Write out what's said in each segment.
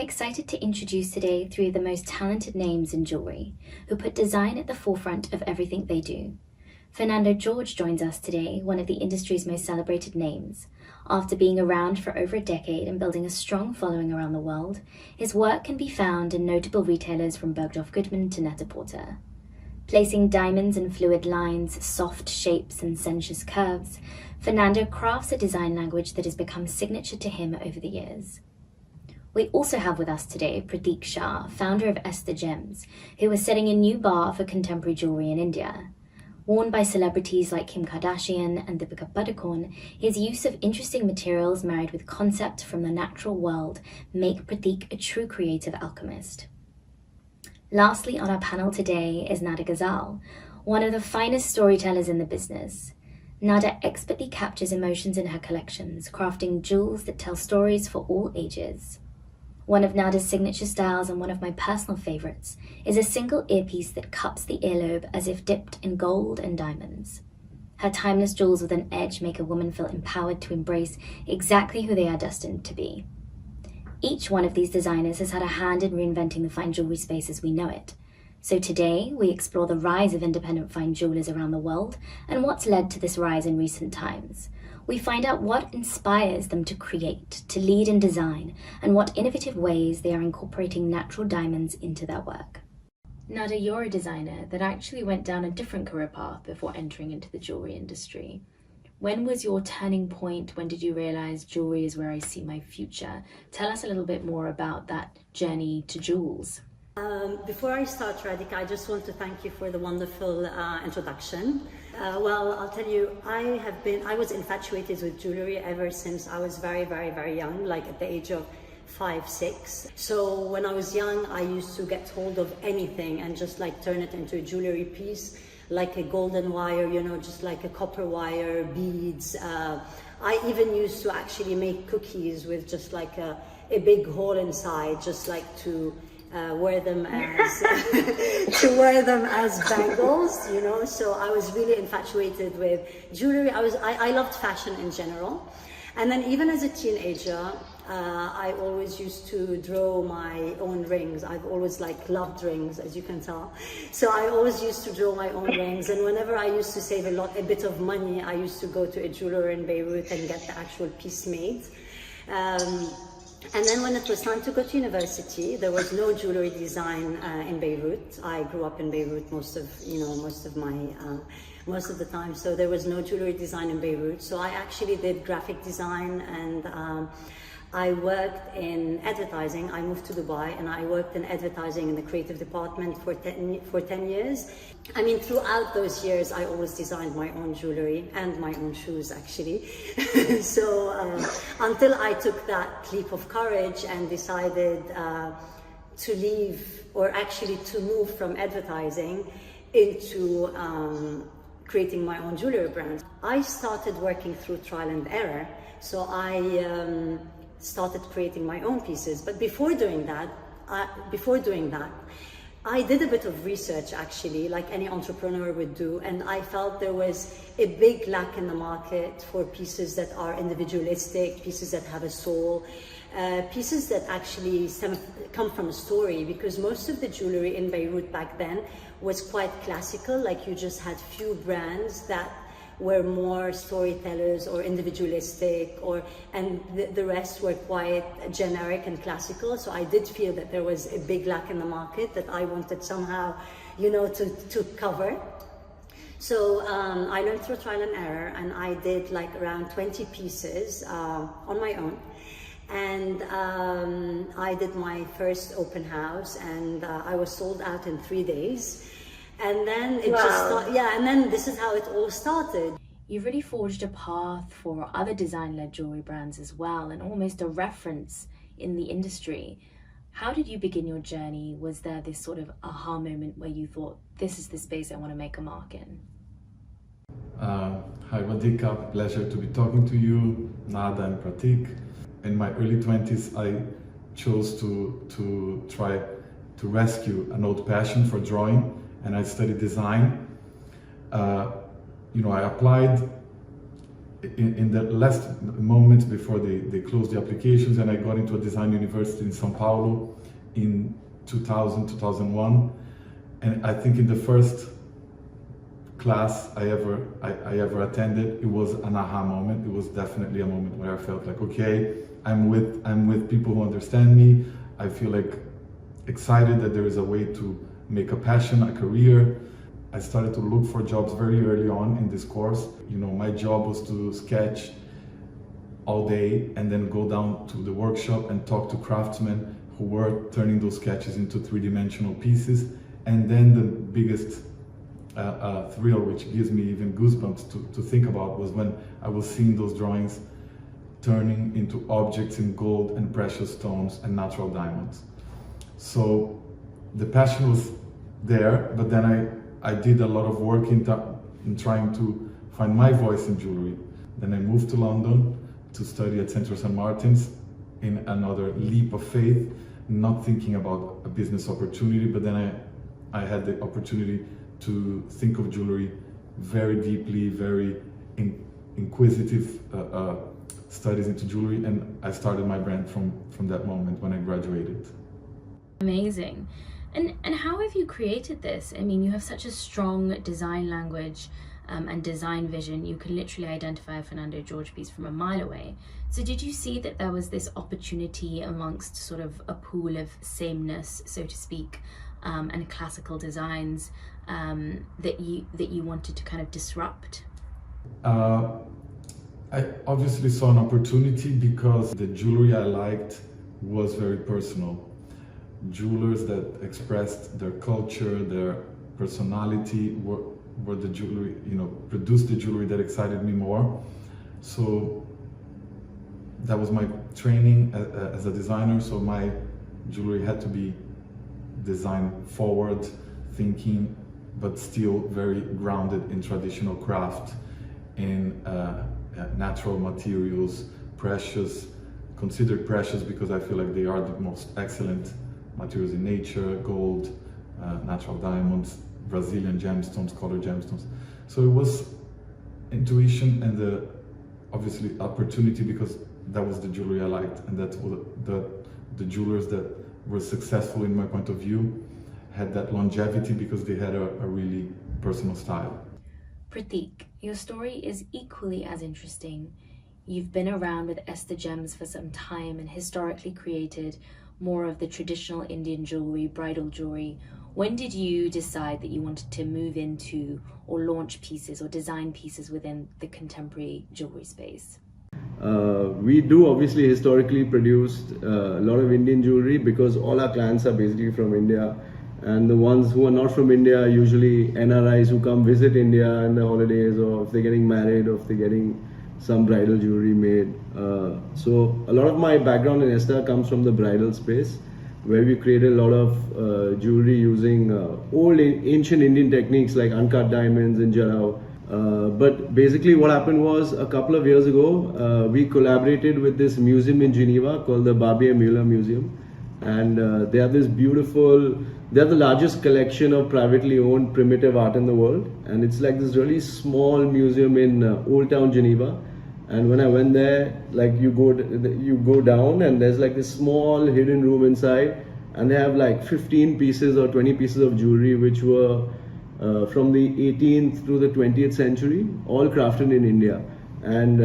Excited to introduce today three of the most talented names in jewelry, who put design at the forefront of everything they do. Fernando Jorge joins us today, one of the industry's most celebrated names. After being around for over a decade and building a strong following around the world, his work can be found in notable retailers from Bergdorf Goodman to Net-a-Porter. Placing diamonds in fluid lines, soft shapes and sensuous curves, Fernando crafts a design language that has become signature to him over the years. We also have with us today Pratik Shah, founder of Esther Gems, who is setting a new bar for contemporary jewelry in India. Worn by celebrities like Kim Kardashian and Deepika Padukone, his use of interesting materials married with concept from the natural world make Pratik a true creative alchemist. Lastly on our panel today is Nada Ghazal, one of the finest storytellers in the business. Nada expertly captures emotions in her collections, crafting jewels that tell stories for all ages. One of Nada's signature styles and one of my personal favorites is a single earpiece that cups the earlobe as if dipped in gold and diamonds. Her timeless jewels with an edge make a woman feel empowered to embrace exactly who they are destined to be. Each one of these designers has had a hand in reinventing the fine jewelry space as we know it. So today, we explore the rise of independent fine jewelers around the world and what's led to this rise in recent times. We find out what inspires them to create, to lead in design, and what innovative ways they are incorporating natural diamonds into their work. Nada, you're a designer that actually went down a different career path before entering into the jewelry industry. When was your turning point? When did you realize jewelry is where I see my future? Tell us a little bit more about that journey to jewels. Before I start, Radhika, I just want to thank you for the wonderful introduction. Well, I'll tell you, I was infatuated with jewelry ever since I was very, very, very young, like at the age of 5, 6. So when I was young, I used to get hold of anything and just like turn it into a jewelry piece, like a golden wire, you know, just like a copper wire, beads. I even used to actually make cookies with just like a big hole inside, just like to wear them as bangles, you know. So I was really infatuated with jewelry. I loved fashion in general, and then even as a teenager, I always used to draw my own rings. I've always loved rings, as you can tell. So I always used to draw my own rings, and whenever I used to save a bit of money, I used to go to a jeweler in Beirut and get the actual piece made. And then when it was time to go to university, there was no jewelry design in Beirut. I grew up in Beirut most of the time, so there was no jewelry design in Beirut. So I actually did graphic design, and I worked in advertising. I moved to Dubai and I worked in advertising in the creative department for 10 years. I mean, throughout those years, I always designed my own jewelry and my own shoes, actually. So until I took that leap of courage and decided to leave, or actually to move from advertising into creating my own jewelry brand. I started working through trial and error. So I started creating my own pieces. But before doing that, I did a bit of research, actually, like any entrepreneur would do, and I felt there was a big lack in the market for pieces that are individualistic, pieces that have a soul, pieces that actually come from a story, because most of the jewelry in Beirut back then was quite classical, like you just had few brands that were more storytellers or individualistic, and the rest were quite generic and classical. So I did feel that there was a big lack in the market that I wanted somehow, you know, to cover. So I learned through trial and error, and I did like around 20 pieces on my own. And I did my first open house, and I was sold out in 3 days. And then and then this is how it all started. You've really forged a path for other design-led jewelry brands as well, and almost a reference in the industry. How did you begin your journey? Was there this sort of aha moment where you thought, this is the space I want to make a mark in? Hi Radhika, pleasure to be talking to you, Nada and Pratik. In my early 20s, I chose to try to rescue an old passion for drawing, and I studied design. I applied in the last moments before they closed the applications, and I got into a design university in São Paulo in 2000, 2001. And I think in the first class I ever attended, it was an aha moment. It was definitely a moment where I felt like, okay, I'm with people who understand me. I feel like excited that there is a way to make a passion a career. I started to look for jobs very early on in this course. My job was to sketch all day and then go down to the workshop and talk to craftsmen who were turning those sketches into three-dimensional pieces. And then the biggest thrill, which gives me even goosebumps to think about, was when I was seeing those drawings turning into objects in gold and precious stones and natural diamonds. So the passion was there, but then I did a lot of work in trying to find my voice in jewelry. Then I moved to London to study at Central St. Martin's in another leap of faith, not thinking about a business opportunity, but then I had the opportunity to think of jewelry very deeply, very inquisitive studies into jewelry, and I started my brand from that moment when I graduated. Amazing. And how have you created this? I mean, you have such a strong design language and design vision. You can literally identify a Fernando Jorge piece from a mile away. So did you see that there was this opportunity amongst sort of a pool of sameness, so to speak, and classical designs that you wanted to kind of disrupt? I obviously saw an opportunity because the jewelry I liked was very personal. Jewelers that expressed their culture, their personality were the jewelry, produced the jewelry that excited me more. So that was my training as a designer. So my jewelry had to be design forward thinking, but still very grounded in traditional craft, in natural materials, considered precious because I feel like they are the most excellent materials in nature: gold, natural diamonds, Brazilian gemstones, colored gemstones. So it was intuition and obviously opportunity, because that was the jewelry I liked, and that's the jewelers that were successful in my point of view had that longevity because they had a really personal style. Pratik, your story is equally as interesting. You've been around with Esther Gems for some time and historically created more of the traditional Indian jewelry, bridal jewelry. When did you decide that you wanted to move into or launch pieces or design pieces within the contemporary jewelry space? We do obviously historically produced a lot of Indian jewelry because all our clients are basically from India, and the ones who are not from India are usually NRIs who come visit India in the holidays, or if they're getting married, or if they're getting some bridal jewelry made. So a lot of my background in Esther comes from the bridal space, where we created a lot of jewelry using old ancient Indian techniques like uncut diamonds and jarrao. But basically what happened was, a couple of years ago, we collaborated with this museum in Geneva called the Barbier Muller Museum. And they have this they have the largest collection of privately owned primitive art in the world. And it's like this really small museum in Old Town Geneva. And when I went there, like you go down and there's like this small hidden room inside, and they have like 15 pieces or 20 pieces of jewelry which were from the 18th through the 20th century, all crafted in India. And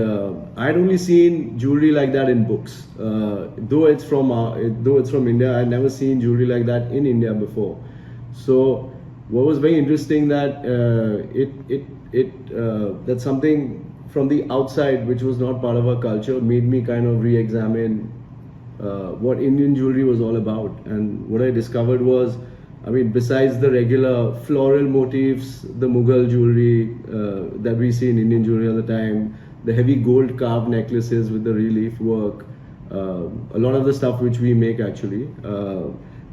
I'd only seen jewelry like that in books. Though it's from India, I'd never seen jewelry like that in India before. So what was very interesting that that's something from the outside which was not part of our culture made me kind of re-examine what Indian jewelry was all about. And what I discovered was, I mean, besides the regular floral motifs, the Mughal jewelry that we see in Indian jewelry all the time, the heavy gold carved necklaces with the relief work, a lot of the stuff which we make actually.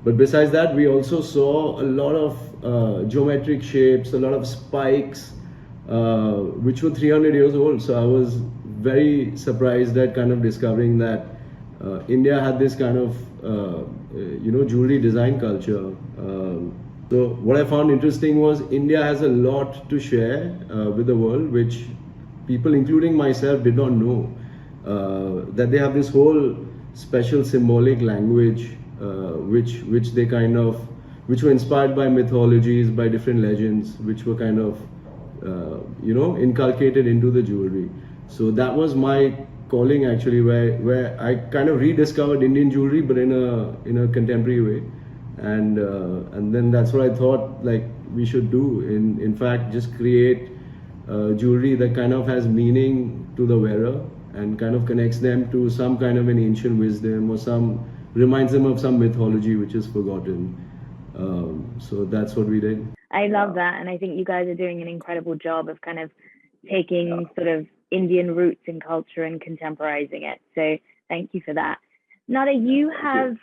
But besides that, we also saw a lot of geometric shapes, a lot of spikes, which were 300 years old. So I was very surprised at kind of discovering that India had this kind of jewelry design culture. So what I found interesting was India has a lot to share with the world, which people, including myself, did not know. That they have this whole special symbolic language, which were inspired by mythologies, by different legends, which were kind of inculcated into the jewelry. So that was my calling actually, where I kind of rediscovered Indian jewelry, but in a contemporary way. And then that's what I thought like we should do. In fact, just create jewelry that kind of has meaning to the wearer and kind of connects them to some kind of an ancient wisdom, or reminds them of some mythology which is forgotten. So that's what we did. I love that, and I think you guys are doing an incredible job of kind of taking sort of Indian roots and culture and contemporizing it. So thank you for that. Nada, you have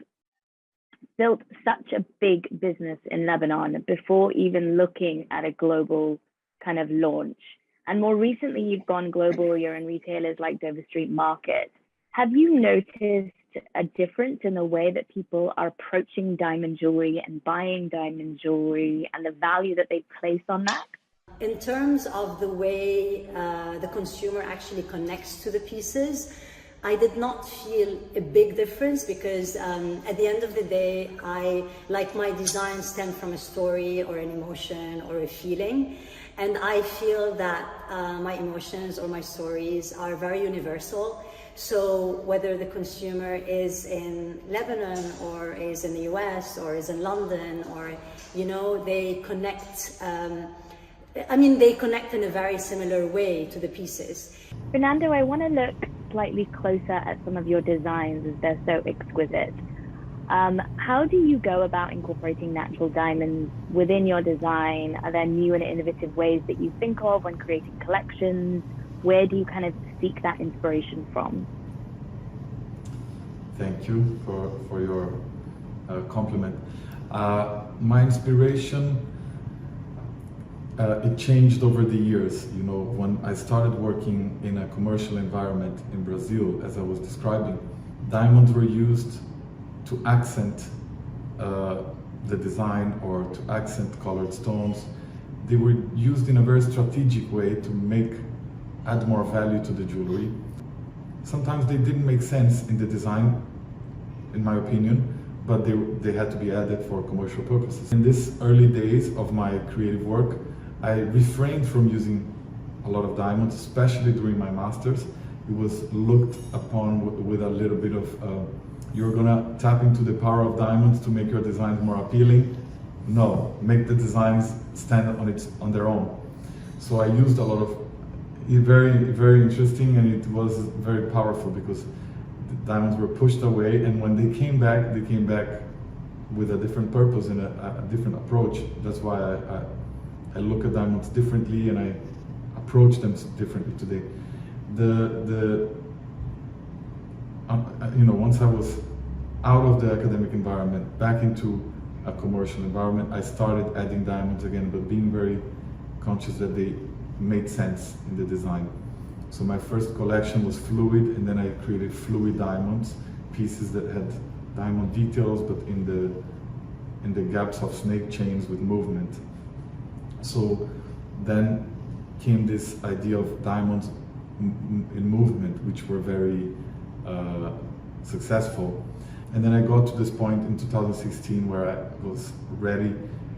built such a big business in Lebanon before even looking at a global kind of launch. And more recently, you've gone global. You're in retailers like Dover Street Market. Have you noticed a difference in the way that people are approaching diamond jewelry and buying diamond jewelry and the value that they place on that? In terms of the way the consumer actually connects to the pieces, I did not feel a big difference because at the end of the day, my designs stem from a story or an emotion or a feeling. And I feel that my emotions or my stories are very universal. So whether the consumer is in Lebanon or is in the US or is in London, or, they connect, they connect in a very similar way to the pieces. Fernando, I want to look slightly closer at some of your designs as they're so exquisite. How do you go about incorporating natural diamonds within your design? Are there new and innovative ways that you think of when creating collections? Where do you kind of seek that inspiration from? Thank you for your compliment. My inspiration, it changed over the years. When I started working in a commercial environment in Brazil, as I was describing, diamonds were used to accent the design or to accent colored stones. They were used in a very strategic way to add more value to the jewelry. Sometimes they didn't make sense in the design, in my opinion, but they had to be added for commercial purposes. In these early days of my creative work, I refrained from using a lot of diamonds, especially during my masters. It was looked upon with a little bit of, you're gonna tap into the power of diamonds to make your designs more appealing. No, make the designs stand on their own. So I used a lot of, very, very interesting, and it was very powerful because the diamonds were pushed away, and when they came back with a different purpose and a different approach. That's why I look at diamonds differently and I approach them differently today. Once I was out of the academic environment, back into a commercial environment, I started adding diamonds again, but being very conscious that they made sense in the design. So my first collection was fluid, and then I created fluid diamonds, pieces that had diamond details, but in the gaps of snake chains with movement. So then came this idea of diamonds in movement, which were very successful. And then I got to this point in 2016 where I was ready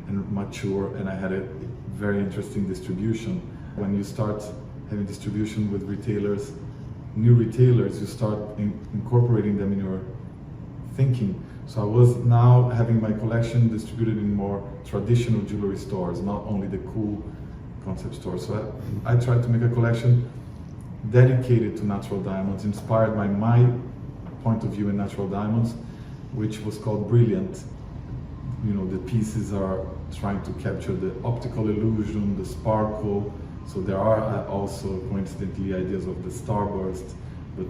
and mature, and I had a very interesting distribution. When you start having distribution with retailers, new retailers, you start incorporating them in your thinking. So I was now having my collection distributed in more traditional jewelry stores, not only the cool concept stores. So I tried to make a collection dedicated to natural diamonds, inspired by my point of view in natural diamonds, which was called Brilliant. The pieces are trying to capture the optical illusion, the sparkle. So there are also coincidentally ideas of the starburst, but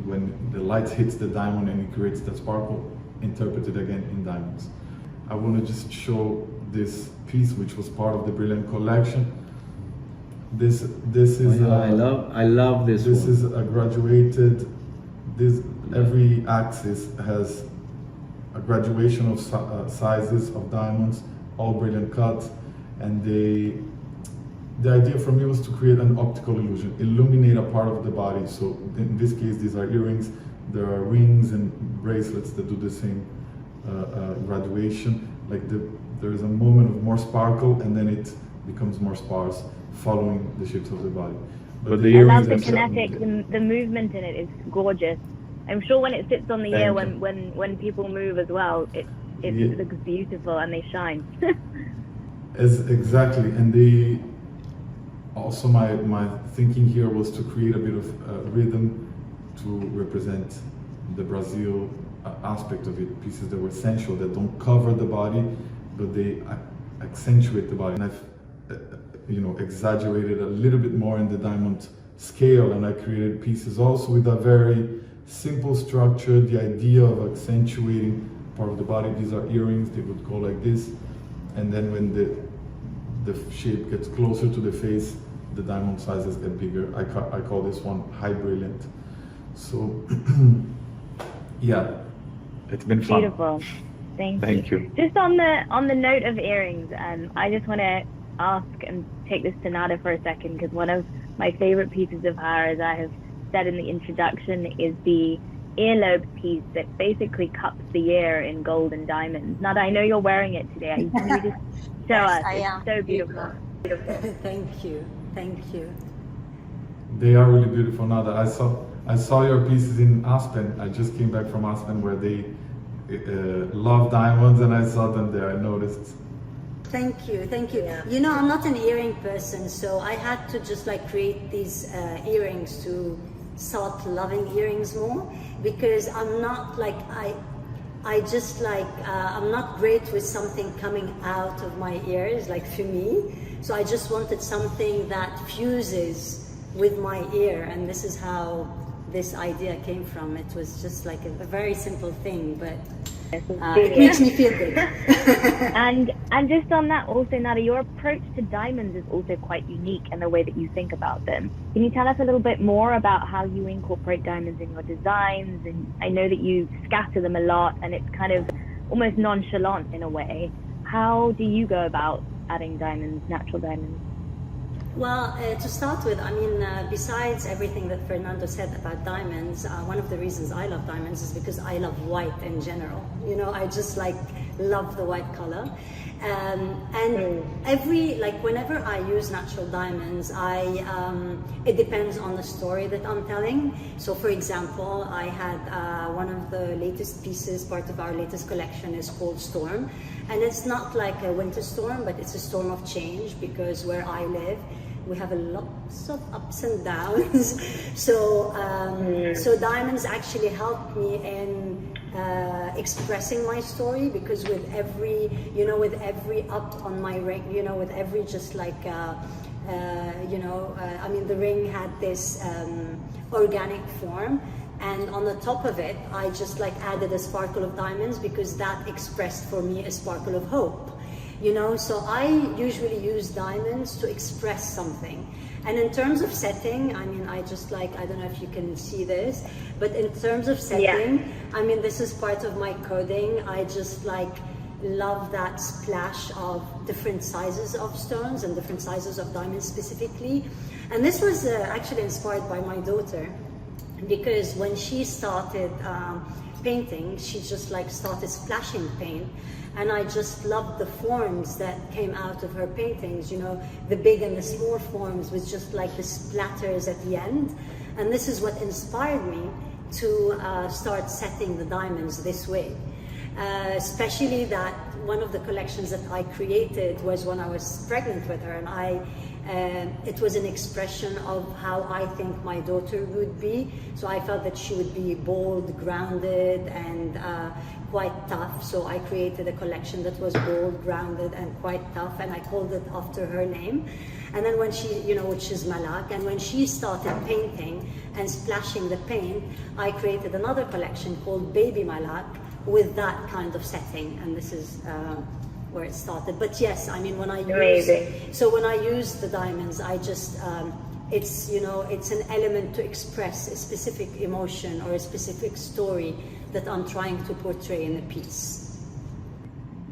when the light hits the diamond and it creates that sparkle, interpret it again in diamonds. I want to just show this piece, which was part of the Brilliant collection. This is I love this. This one. is a graduated. Every axis has a graduation of sizes of diamonds, all brilliant cuts, and the idea for me was to create an optical illusion, illuminate a part of the body. So in this case, these are earrings. There are rings and bracelets that do the same graduation. Like there is a moment of more sparkle, and then it becomes more sparse, following the shapes of the body. But the I earrings love the themselves- kinetics, the movement in it is gorgeous. I'm sure when it sits on the ear, when people move as well, it looks beautiful and they shine. Exactly, and also my thinking here was to create a bit of rhythm to represent the Brazil aspect of it, pieces that were sensual, that don't cover the body, but they accentuate the body. And I've exaggerated a little bit more in the diamond scale, and I created pieces also with a very simple structure, the idea of accentuating part of the body. These are earrings, they would go like this, and then when the shape gets closer to the face, the diamond sizes get bigger. I call this one high brilliant. So yeah, it's been fun. Beautiful. Thank you. Just on the note of earrings, I just want to ask and take this to Nada for a second, because one of my favorite pieces of her, as I have said in the introduction, is the earlobe piece that basically cups the ear in gold and diamonds. Nada, I know you're wearing it today. Can you just show us? It's so beautiful. Thank you. They are really beautiful. Nada, I saw your pieces in Aspen. I just came back from Aspen, where they love diamonds, and I saw them there. I noticed. Thank you. Yeah. I'm not an earring person, so I had to just create these earrings to start loving earrings more, because I'm not I'm not great with something coming out of my ears, for me. So I just wanted something that fuses with my ear, and this is how this idea came from. It was just a very simple thing, but it makes me feel good. and just on that also, Nada, your approach to diamonds is also quite unique in the way that you think about them. Can you tell us a little bit more about how you incorporate diamonds in your designs? And I know that you scatter them a lot, and it's kind of almost nonchalant in a way. How do you go about adding diamonds, natural diamonds? Well, to start with, besides everything that Fernando said about diamonds, one of the reasons I love diamonds is because I love white in general. I just love the white color. And whenever I use natural diamonds, it depends on the story that I'm telling. So for example, I had one of the latest pieces, part of our latest collection, is called Storm. And it's not like a winter storm, but it's a storm of change, because where I live, we have lots of ups and downs. So diamonds actually help me in expressing my story, because with every up on my ring, with every the ring had this organic form, and on the top of it, I just added a sparkle of diamonds, because that expressed for me a sparkle of hope. So I usually use diamonds to express something. And in terms of setting, I just I don't know if you can see this, but in terms of setting, this is part of my coding. I just love that splash of different sizes of stones and different sizes of diamonds specifically. And this was actually inspired by my daughter, because when she started painting, she just started splashing paint. And I just loved the forms that came out of her paintings, the big and the small forms with just the splatters at the end. And this is what inspired me to start setting the diamonds this way. Especially that one of the collections that I created was when I was pregnant with her, and I It was an expression of how I think my daughter would be. So I felt that she would be bold, grounded, and quite tough. So I created a collection that was bold, grounded, and quite tough, and I called it after her name. And then when she, which is Malak, and when she started painting and splashing the paint, I created another collection called Baby Malak with that kind of setting, and this is where it started. But yes, I mean, when I use the diamonds, I just it's an element to express a specific emotion or a specific story that I'm trying to portray in a piece.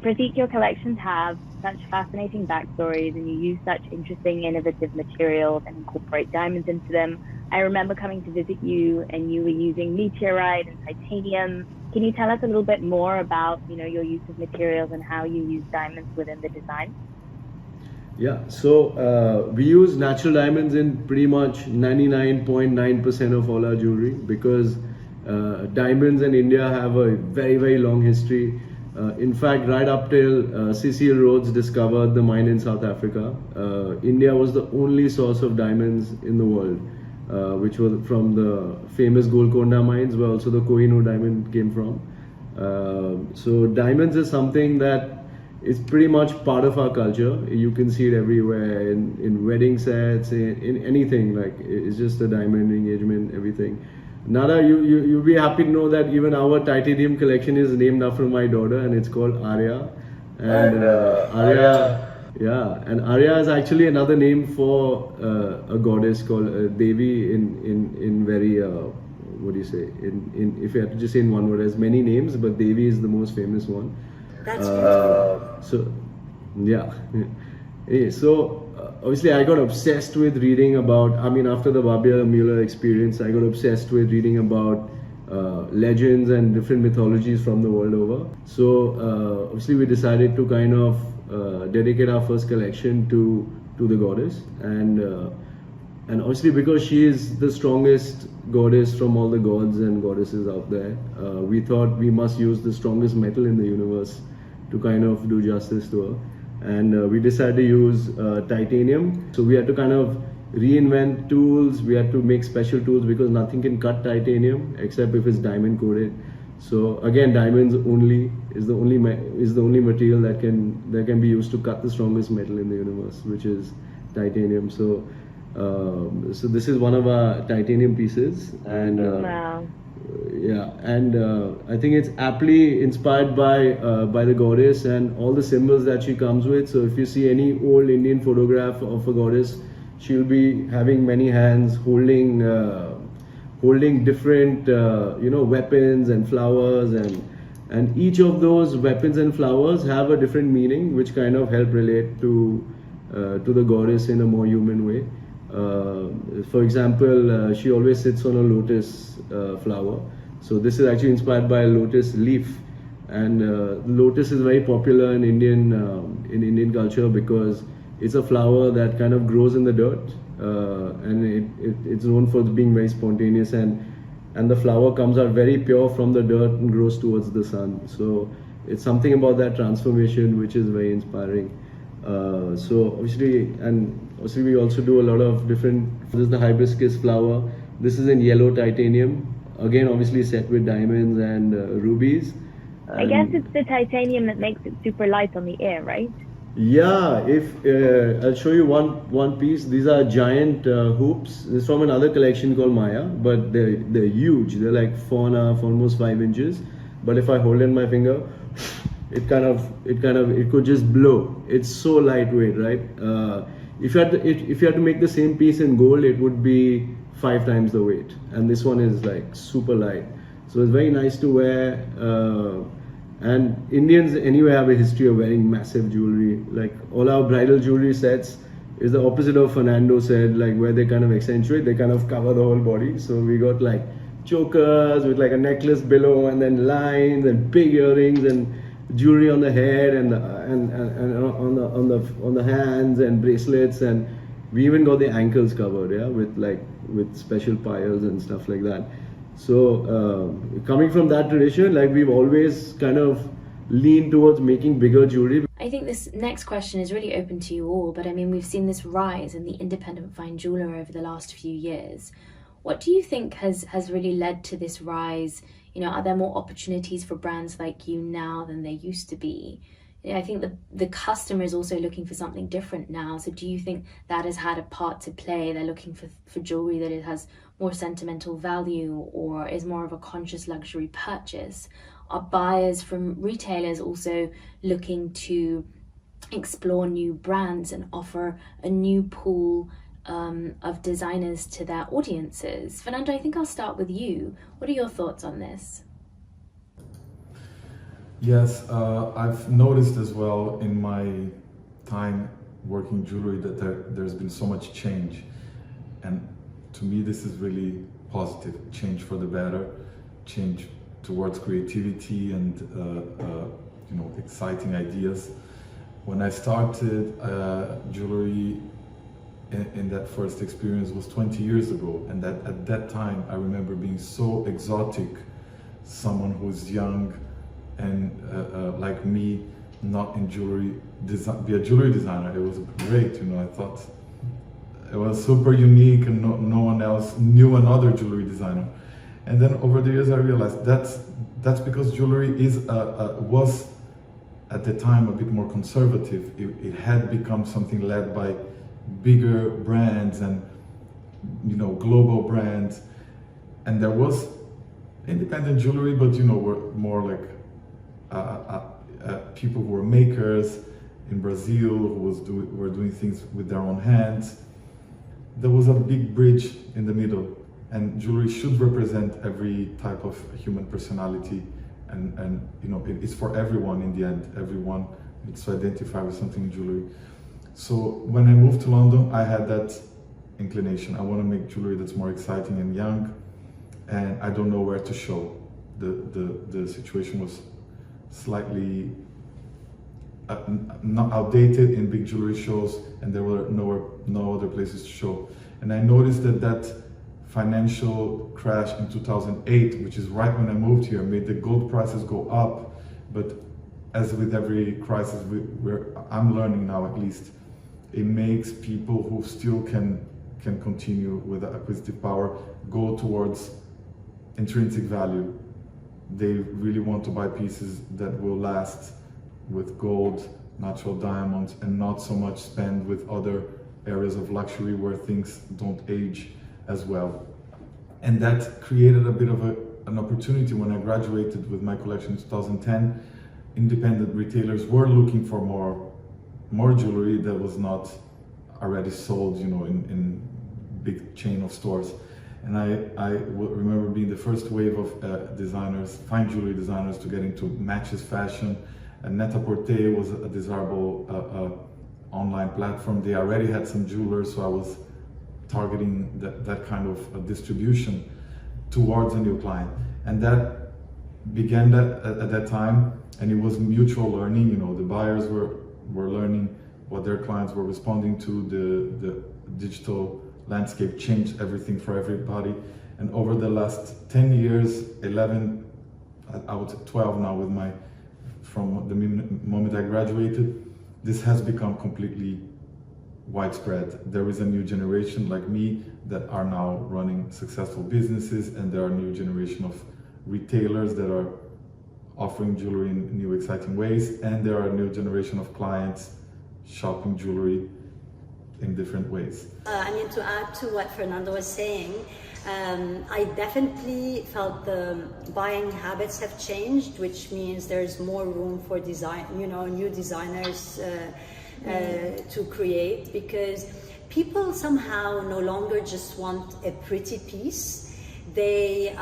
Pratik, your collections have such fascinating backstories, and you use such interesting, innovative materials and incorporate diamonds into them. I remember coming to visit you, and you were using meteorite and titanium. Can you tell us a little bit more about, your use of materials and how you use diamonds within the design? Yeah, so we use natural diamonds in pretty much 99.9% of all our jewelry, because diamonds in India have a very, very long history. In fact, right up till Cecil Rhodes discovered the mine in South Africa, India was the only source of diamonds in the world, which was from the famous Golconda mines, where also the Kohinoor diamond came from. So diamonds is something that is pretty much part of our culture. You can see it everywhere, in wedding sets, in anything. Like, it's just a diamond engagement, everything. Nada, you'll be happy to know that even our titanium collection is named after my daughter, and it's called Arya. And Arya is actually another name for a goddess called Devi in very what do you say? In if you have to just say in one word, there's many names, but Devi is the most famous one. That's beautiful. So yeah. So obviously I got obsessed with reading about, after the Babia Mueller experience, I got obsessed with reading about legends and different mythologies from the world over. So obviously we decided to kind of dedicate our first collection to the goddess, and obviously because she is the strongest goddess from all the gods and goddesses out there, we thought we must use the strongest metal in the universe to kind of do justice to her. And we decided to use titanium. So we had to kind of reinvent tools. We had to make special tools, because nothing can cut titanium except if it's diamond coated. So again, diamonds only is the only material that can be used to cut the strongest metal in the universe, which is titanium. So so this is one of our titanium pieces, and wow. Yeah, and I think it's aptly inspired by the goddess and all the symbols that she comes with. So if you see any old Indian photograph of a goddess, she'll be having many hands holding different weapons and flowers, and each of those weapons and flowers have a different meaning, which kind of help relate to the goddess in a more human way. For example, she always sits on a lotus flower. So this is actually inspired by a lotus leaf, and lotus is very popular in Indian culture, because it's a flower that kind of grows in the dirt, and it's known for being very spontaneous, and the flower comes out very pure from the dirt and grows towards the sun. So it's something about that transformation which is very inspiring. So obviously we also do a lot of different. This is the hibiscus flower. This is in yellow titanium. Again, obviously set with diamonds and rubies. I guess it's the titanium that makes it super light on the air, right? Yeah. If I'll show you one piece. These are giant hoops. This is from another collection called Maya, but they're huge. They're like 4.5, almost 5 inches. But if I hold in my finger, it could just blow. It's so lightweight, right? If you had to make the same piece in gold, it would be 5 times the weight, and this one is like super light. So it's very nice to wear. And Indians anyway have a history of wearing massive jewelry. Like all our bridal jewelry sets is the opposite of Fernando said, like where they kind of accentuate, they kind of cover the whole body. So we got like chokers with like a necklace below, and then lines and big earrings and jewelry on the head and on the hands and bracelets, and we even got the ankles covered, yeah, with special piles and stuff like that. So coming from that tradition, like we've always kind of leaned towards making bigger jewelry. I think this next question is really open to you all, but I mean, we've seen this rise in the independent fine jeweler over the last few years. What do you think has really led to this rise? You know, are there more opportunities for brands like you now than there used to be? I think the customer is also looking for something different now. So do you think that has had a part to play? They're looking for jewelry that it has more sentimental value or is more of a conscious luxury purchase? Are buyers from retailers also looking to explore new brands and offer a new pool of designers to their audiences? Fernando, I think I'll start with you. What are your thoughts on this? Yes, I've noticed as well in my time working jewelry that there's been so much change, and to me this is really positive. Change for the better, change towards creativity and you know, exciting ideas. When I started jewelry in that first experience was 20 years ago, and that at that time I remember being so exotic, someone who's young and like me, not in jewelry, be a jewelry designer. It was great, you know. I thought it was super unique and no one else knew another jewelry designer. And then over the years I realized that's because jewelry was at the time a bit more conservative. It had become something led by bigger brands and, you know, global brands, and there was independent jewelry, but you know, were more like people who were makers in Brazil who were doing things with their own hands. There was a big bridge in the middle, and jewelry should represent every type of human personality, and you know, it's for everyone in the end. Everyone needs to identify with something in jewelry. So when I moved to London, I had that inclination. I want to make jewelry that's more exciting and young, and I don't know where to show. The situation was slightly not outdated in big jewelry shows, and there were no other places to show. And I noticed that financial crash in 2008, which is right when I moved here, made the gold prices go up. But as with every crisis, I'm learning now at least, it makes people who still can continue with the acquisitive power go towards intrinsic value. They really want to buy pieces that will last with gold, natural diamonds, and not so much spend with other areas of luxury where things don't age as well. And that created a bit of an opportunity. When I graduated with my collection in 2010, independent retailers were looking for more jewelry that was not already sold, you know, in big chain of stores. And I remember being the first wave of designers, fine jewelry designers, to get into matches fashion. And Net-a-Porter was a desirable online platform. They already had some jewelers, so I was targeting that kind of distribution towards a new client. And that began at that time, and it was mutual learning. You know, the buyers were learning what their clients were responding to. The digital landscape changed everything for everybody. And over the last 10 years, 11, I would say 12 now with from the moment I graduated, this has become completely widespread. There is a new generation like me that are now running successful businesses, and there are a new generation of retailers that are offering jewelry in new exciting ways, and there are a new generation of clients shopping jewelry in different ways. I mean, to add to what Fernando was saying, I definitely felt the buying habits have changed, which means there's more room for design, you know, new designers to create, because people somehow no longer just want a pretty piece. They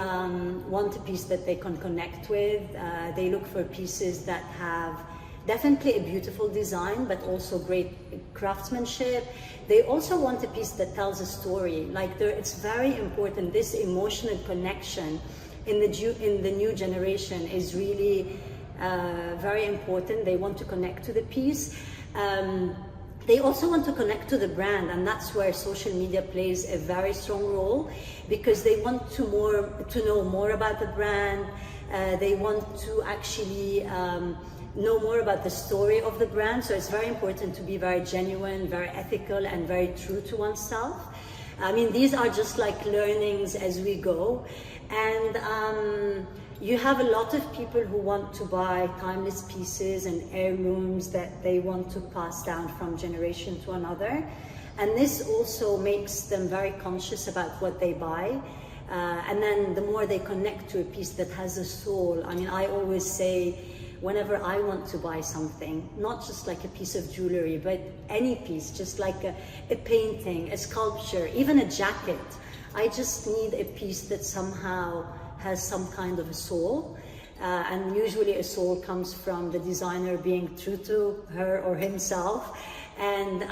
want a piece that they can connect with. They look for pieces that have definitely a beautiful design, but also great craftsmanship. They also want a piece that tells a story. Like it's very important. This emotional connection in the new generation is really very important. They want to connect to the piece. They also want to connect to the brand, and that's where social media plays a very strong role, because they want to know more about the brand. They want to actually know more about the story of the brand. So it's very important to be very genuine, very ethical, and very true to oneself. I mean, these are just like learnings as we go. And you have a lot of people who want to buy timeless pieces and heirlooms that they want to pass down from generation to another. And this also makes them very conscious about what they buy. And then the more they connect to a piece that has a soul. I mean, I always say, whenever I want to buy something, not just like a piece of jewelry, but any piece, just like a painting, a sculpture, even a jacket, I just need a piece that somehow has some kind of a soul. And usually a soul comes from the designer being true to her or himself, and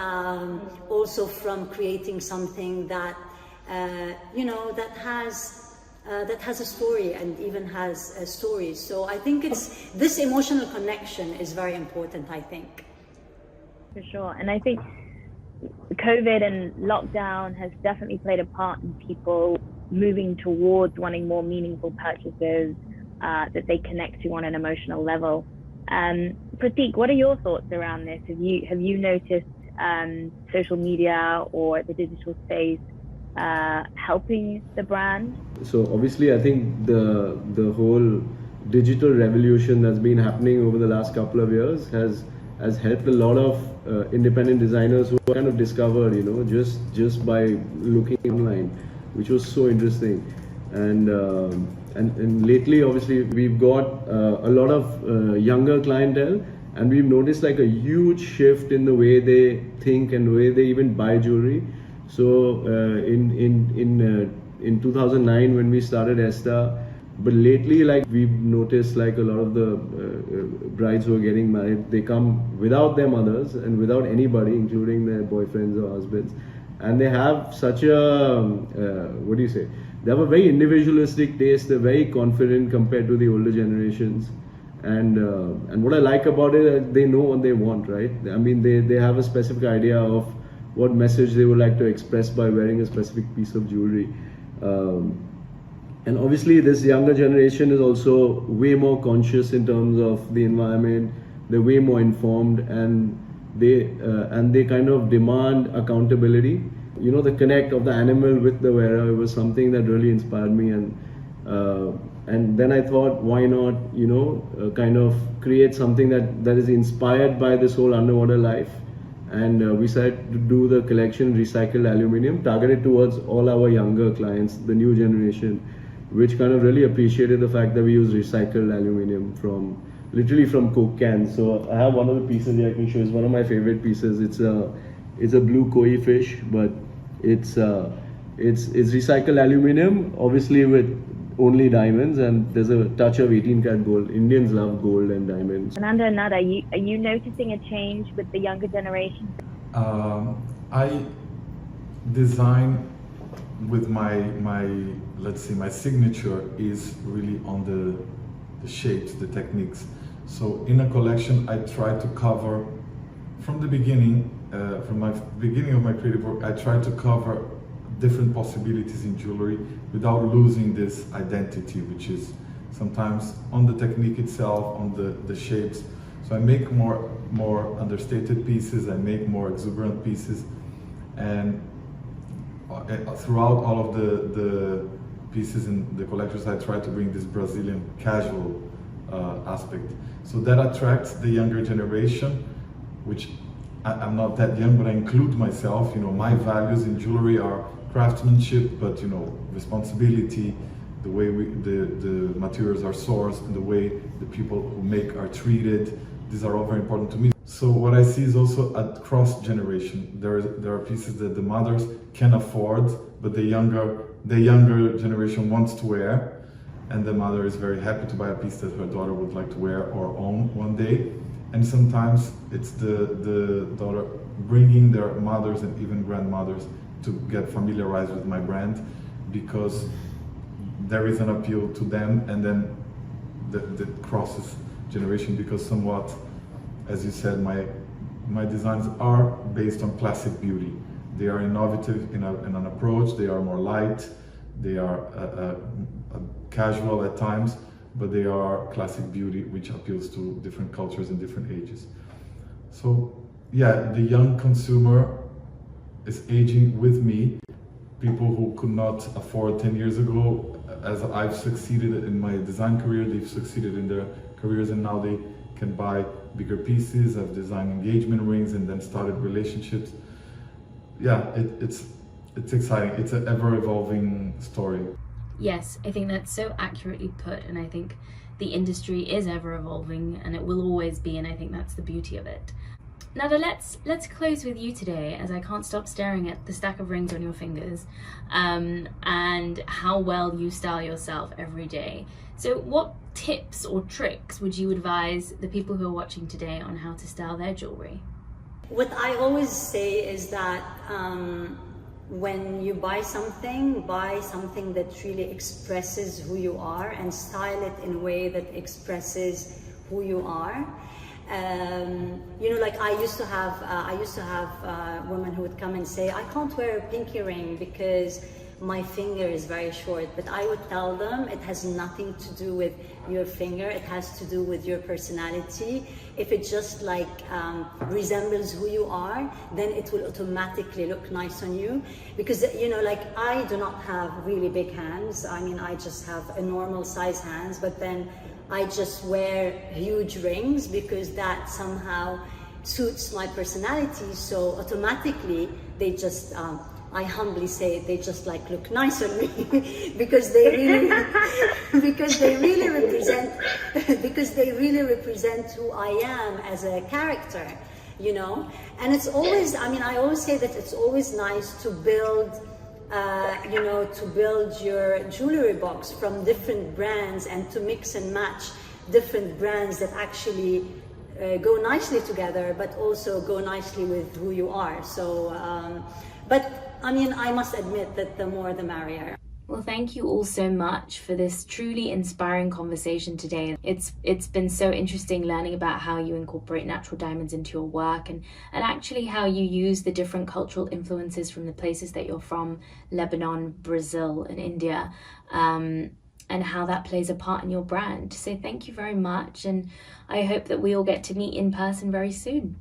also from creating something that, you know, that has a story and even has a story. So I think it's this emotional connection is very important, I think. For sure. And I think COVID and lockdown has definitely played a part in people moving towards wanting more meaningful purchases that they connect to on an emotional level. Pratik, what are your thoughts around this? Have you noticed social media or the digital space helping the brand? So obviously, I think the whole digital revolution that's been happening over the last couple of years has helped a lot of independent designers who kind of discovered, you know, just by looking online, which was so interesting. And lately, obviously, we've got a lot of younger clientele, and we've noticed like a huge shift in the way they think and the way they even buy jewelry. So in 2009 when we started Esta, but lately like we've noticed like a lot of the brides who are getting married, they come without their mothers and without anybody, including their boyfriends or husbands, and they have such a what do you say? They have a very individualistic taste. They're very confident compared to the older generations, and what I like about it is they know what they want, right? I mean, they have a specific idea of what message they would like to express by wearing a specific piece of jewelry. And obviously this younger generation is also way more conscious in terms of the environment. They're way more informed, and they kind of demand accountability. You know, the connect of the animal with the wearer was something that really inspired me, and then I thought, why not, you know, kind of create something that is inspired by this whole underwater life. And we decided to do the collection recycled aluminium, targeted towards all our younger clients, the new generation, which kind of really appreciated the fact that we use recycled aluminium literally from Coke cans. So I have one of the pieces here I can show. It's one of my favorite pieces. It's a blue koi fish, but it's recycled aluminium, obviously with only diamonds, and there's a touch of 18-karat gold. Indians love gold and diamonds. Fernando and Nada, are you noticing a change with the younger generation? I design with my let's say my signature is really on the shapes, the techniques. So in a collection, I try to cover from the beginning, from my beginning of my creative work, I try to cover different possibilities in jewelry without losing this identity, which is sometimes on the technique itself, on the shapes. So I make more understated pieces, I make more exuberant pieces, and throughout all of the pieces in the collections, I try to bring this Brazilian casual aspect. So that attracts the younger generation, which I'm not that young, but I include myself. You know, my values in jewelry are craftsmanship, but you know, responsibility, the way the materials are sourced, and the way the people who make are treated. These are all very important to me. So what I see is also a cross generation. There are pieces that the mothers can afford, but the younger generation wants to wear, and the mother is very happy to buy a piece that her daughter would like to wear or own one day. And sometimes it's the daughter bringing their mothers and even grandmothers to get familiarized with my brand, because there is an appeal to them, and then that crosses generation, because somewhat, as you said, my designs are based on classic beauty. They are innovative in an approach, they are more light, they are casual at times, but they are classic beauty which appeals to different cultures and different ages. So yeah, the young consumer is aging with me. People who could not afford 10 years ago, as I've succeeded in my design career, they've succeeded in their careers, and now they can buy bigger pieces. I've designed engagement rings and then started relationships. Yeah, it's exciting. It's an ever-evolving story. Yes, I think that's so accurately put, and I think the industry is ever-evolving, and it will always be, and I think that's the beauty of it. Nada, let's close with you today, as I can't stop staring at the stack of rings on your fingers, and how well you style yourself every day. So what tips or tricks would you advise the people who are watching today on how to style their jewelry? What I always say is that when you buy something that really expresses who you are, and style it in a way that expresses who you are. You know, like I used to have women who would come and say, I can't wear a pinky ring because my finger is very short. But I would tell them it has nothing to do with your finger, it has to do with your personality. If it just like resembles who you are, then it will automatically look nice on you. Because, you know, like I do not have really big hands. I mean, I just have a normal size hands, but then I just wear huge rings because that somehow suits my personality. So automatically they just, I humbly say, they just like look nice on me because they really, because they really represent who I am as a character, you know. And it's always, I mean, I always say that it's always nice to build you know, to build your jewelry box from different brands and to mix and match different brands that actually go nicely together, but also go nicely with who you are. So, but I mean, I must admit that the more the merrier. Well, thank you all so much for this truly inspiring conversation today. It's been so interesting learning about how you incorporate natural diamonds into your work, and actually how you use the different cultural influences from the places that you're from, Lebanon, Brazil, and India, and how that plays a part in your brand. So thank you very much, and I hope that we all get to meet in person very soon.